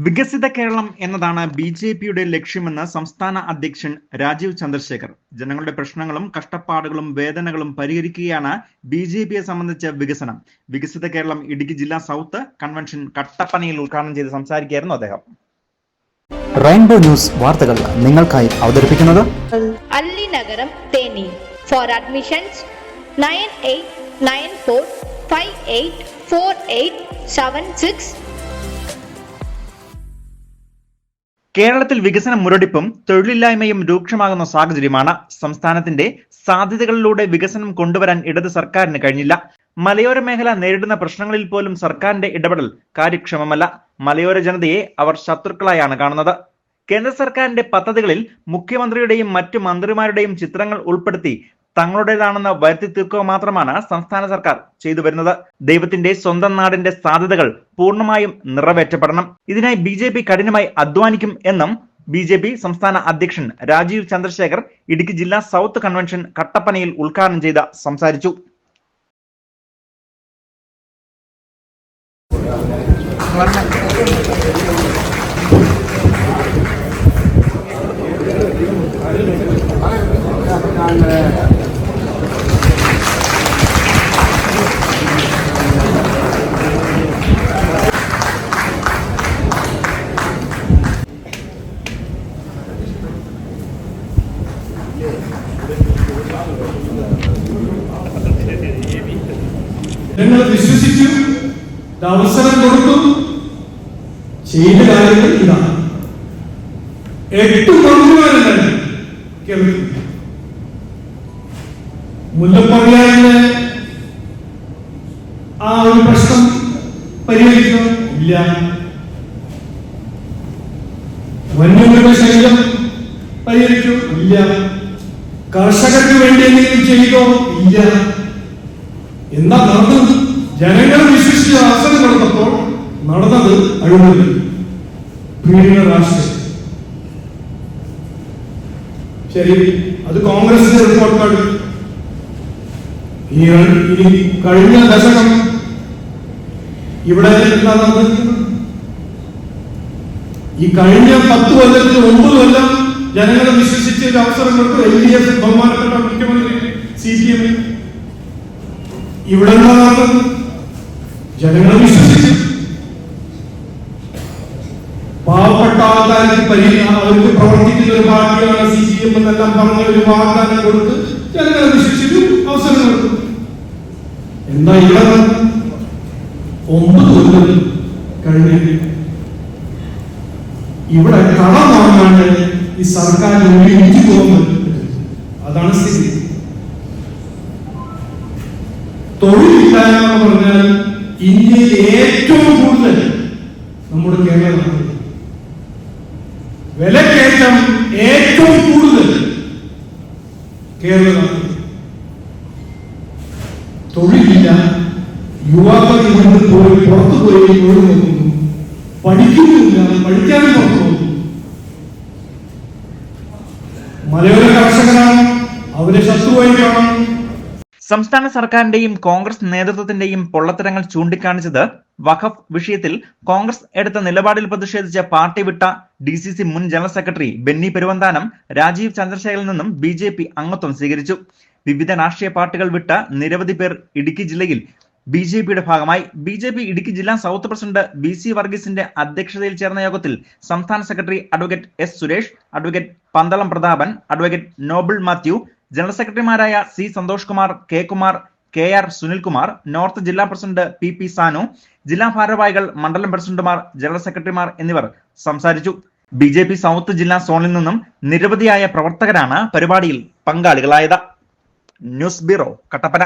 വികസിത കേരളം എന്നതാണ് ബി.ജെ.പിയുടെ ലക്ഷ്യമെന്ന് സംസ്ഥാന അധ്യക്ഷൻ രാജീവ് ചന്ദ്രശേഖർ. ജനങ്ങളുടെ പ്രശ്നങ്ങളും കഷ്ടപ്പാടുകളും വേദനകളും പരിഹരിക്കുകയാണ് ബി.ജെ.പിയെ സംബന്ധിച്ച വികസനം. വികസിത കേരളം ഇടുക്കി ജില്ലാ സൗത്ത് കൺവെൻഷൻ കട്ടപ്പനയിൽ ഉദ്ഘാടനം ചെയ്ത് സംസാരിക്കുകയായിരുന്നു അദ്ദേഹം. റെയിൻബോ ന്യൂസ് വാർത്തകൾ നിങ്ങൾക്കായി അവതരിപ്പിക്കുന്നത് അല്ലി നഗരം തേനി. Four admissions 9894584876. കേരളത്തിൽ വികസന മുരടിപ്പും തൊഴിലില്ലായ്മയും രൂക്ഷമാകുന്ന സാഹചര്യമാണ്. സംസ്ഥാനത്തിന്റെ സാധ്യതകളിലൂടെ വികസനം കൊണ്ടുവരാൻ ഇടത് സർക്കാരിന് കഴിഞ്ഞില്ല. മലയോര മേഖല നേരിടുന്ന പ്രശ്നങ്ങളിൽ പോലും സർക്കാരിന്റെ ഇടപെടൽ കാര്യക്ഷമമല്ല. മലയോര ജനതയെ അവർ ശത്രുക്കളായാണ് കാണുന്നത്. കേന്ദ്ര സർക്കാരിന്റെ പദ്ധതികളിൽ മുഖ്യമന്ത്രിയുടെയും മറ്റു മന്ത്രിമാരുടെയും ചിത്രങ്ങൾ ഉൾപ്പെടുത്തി തങ്ങളുടേതാണെന്ന് വരുത്തി തീർക്കുക മാത്രമാണ് സംസ്ഥാന സർക്കാർ ചെയ്തു വരുന്നത്. ദൈവത്തിന്റെ സ്വന്തം നാടിന്റെ സാധ്യതകൾ പൂർണ്ണമായും നിറവേറ്റപ്പെടണം. ഇതിനായി ബി.ജെ.പി കഠിനമായി അധ്വാനിക്കും എന്നും ബി.ജെ.പി സംസ്ഥാന അധ്യക്ഷൻ രാജീവ് ചന്ദ്രശേഖർ ഇടുക്കി ജില്ലാ സൗത്ത് കൺവെൻഷൻ കട്ടപ്പനയിൽ ഉദ്ഘാടനം ചെയ്ത് സംസാരിച്ചു. ജനങ്ങൾ വിശ്വസിച്ചു, അവസരം കൊടുത്തു. ചെയ്ത കാര്യങ്ങൾ ഇതാണ്. 8 മന്ത്രിമാരുണ്ടായിരുന്നു കേരളത്തിൽ. മുല്ലപ്പള്ളിയാറിന്റെ ആ ഒരു പ്രശ്നം പരിഹരിക്കോ? ഇല്ല. വന്യമൃഗ ശല്യം പരിഹരിക്കോ? ഇല്ല. കർഷകർക്ക് വേണ്ടി എന്തെങ്കിലും ചെയ്തോ? ഇല്ല. എന്താ നടന്നത്? ജനങ്ങൾ വിശ്വസിച്ച അവസരം കൊടുത്തപ്പോൾ നടന്നത് അഴിമതി, പീഡന രാഷ്ട്രീയം. ശരി, അത് കോൺഗ്രസിന്റെ റിപ്പോർട്ട് കാർഡ്. ഇനി കഴിഞ്ഞ ദശകം ഇവിടെ എന്താ നടന്നത്? ഈ കഴിഞ്ഞ 10 കൊല്ലത്തിൽ 9 കൊല്ലം ജനങ്ങളെ വിശ്വസിച്ച് ഒരു അവസരം കൊടുത്തു. LDF ബഹുമാനപ്പെട്ട മുഖ്യമന്ത്രി CPM ഇവിടെ ജനങ്ങളെ വിശ്വസിച്ച് പാവപ്പെട്ട ആൾക്കാർക്ക് അവർക്ക് പ്രവർത്തിക്കുന്ന ഒരു പാർട്ടിയാണ് CPM എന്നെല്ലാം പറഞ്ഞ ഒരു വാഗ്ദാനം കൊടുത്ത് ജനങ്ങളെ വിശ്വസിച്ചു അവസരം കൊടുത്തു. എന്താ ഇവിടെ 9 കൊല്ലം കഴിഞ്ഞ് ഇവിടെ കടം വാങ്ങാണ്ട് ഈ സർക്കാർ ഇടിച്ചു പോകുന്നത്. അതാണ് സ്ഥിതി. തൊഴിലില്ലായ്മ എന്ന് പറഞ്ഞാൽ ഇന്ത്യയിൽ ഏറ്റവും കൂടുതൽ നമ്മുടെ കേരളമാണ്. വിലക്കയറ്റം ഏറ്റവും കൂടുതൽ കേരളമാണ്. തൊഴിലില്ല. യുവാക്കൾ ഇവിടുന്ന് പോയി പുറത്തു പോയി തൊഴിൽ നോക്കുന്നു. പഠിക്കുന്നില്ല, പഠിക്കാനും പുറത്തു പോകുന്നു. മലയോര കർഷകരാണ്, അവരെ ശത്രുവായി കാണാം. സംസ്ഥാന സർക്കാരിന്റെയും കോൺഗ്രസ് നേതൃത്വത്തിന്റെയും പൊള്ളത്തരങ്ങൾ ചൂണ്ടിക്കാണിച്ചത് വഖഫ് വിഷയത്തിൽ കോൺഗ്രസ് എടുത്ത നിലപാടിൽ പ്രതിഷേധിച്ച പാർട്ടി വിട്ട DCC മുൻ ജനറൽ സെക്രട്ടറി ബെന്നി പെരുവന്താനം രാജീവ് ചന്ദ്രശേഖരിൽ നിന്നും ബി.ജെ.പി അംഗത്വം സ്വീകരിച്ചു. വിവിധ രാഷ്ട്രീയ പാർട്ടികൾ വിട്ട നിരവധി പേർ ഇടുക്കി ജില്ലയിൽ ബി.ജെ.പിയുടെ ഭാഗമായി. ബി.ജെ.പി ഇടുക്കി ജില്ലാ സൗത്ത് പ്രസിഡന്റ് BC വർഗീസിന്റെ അധ്യക്ഷതയിൽ ചേർന്ന യോഗത്തിൽ സംസ്ഥാന secretary advocate S. Suresh, advocate Pandalam Prathapan, advocate Noble Mathew, general സെക്രട്ടറിമാരായ C. Santhosh Kumar, K. Kumar, KR Sunilkumar, north ജില്ലാ പ്രസിഡന്റ് PP സാനു, ജില്ലാ ഭാരവാഹികൾ, മണ്ഡലം പ്രസിഡന്റുമാർ, ജനറൽ സെക്രട്ടറിമാർ എന്നിവർ സംസാരിച്ചു. ബി.ജെ.പി സൗത്ത് ജില്ലാ സോണിൽ നിന്നും നിരവധിയായ പ്രവർത്തകരാണ് പരിപാടിയിൽ പങ്കാളികളായത്. News bureau, Kattappana.